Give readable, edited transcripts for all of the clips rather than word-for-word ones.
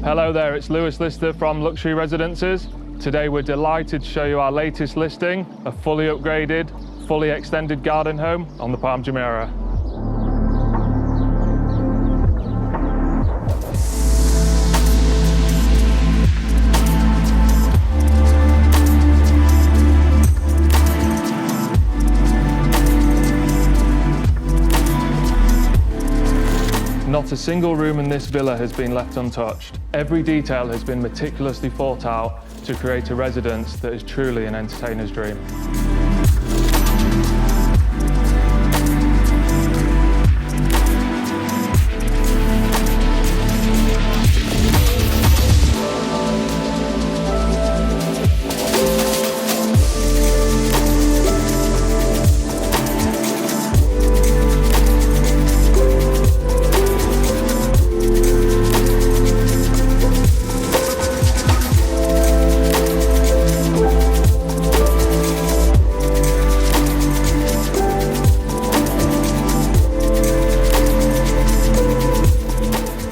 Hello there, it's Lewis Lister from Luxury Residences. Today we're delighted to show you our latest listing, a fully upgraded, fully extended garden home on the Palm Jumeirah. Not a single room in this villa has been left untouched. Every detail has been meticulously thought out to create a residence that is truly an entertainer's dream.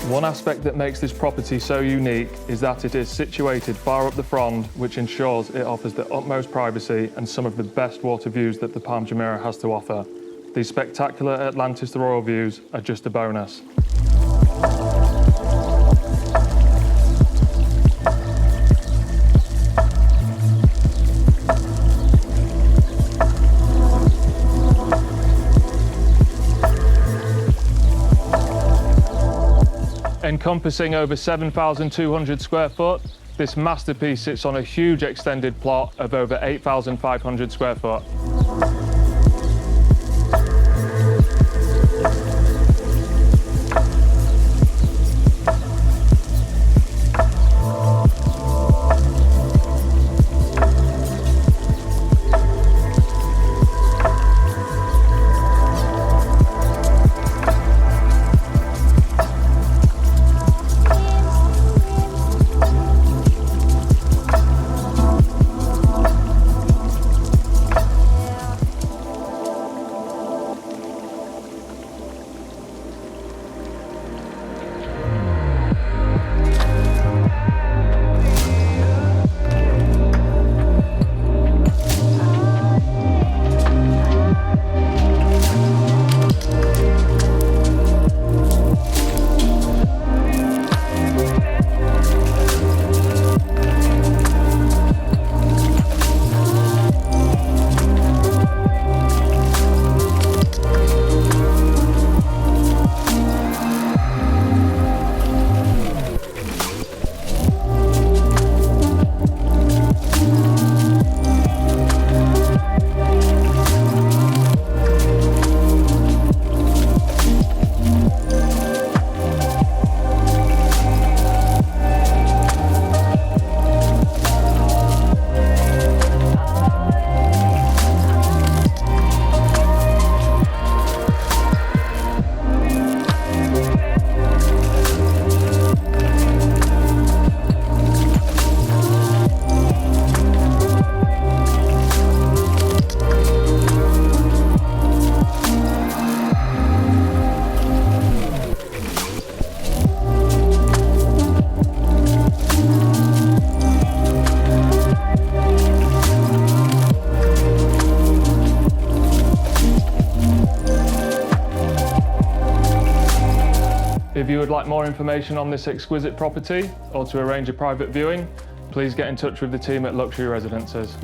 One aspect that makes this property so unique is that it is situated far up the frond, which ensures it offers the utmost privacy and some of the best water views that the Palm Jumeirah has to offer. These spectacular Atlantis Royal views are just a bonus. Encompassing over 7,200 square foot, this masterpiece sits on a huge extended plot of over 8,500 square foot. If you would like more information on this exquisite property or to arrange a private viewing, please get in touch with the team at Luxury Residences.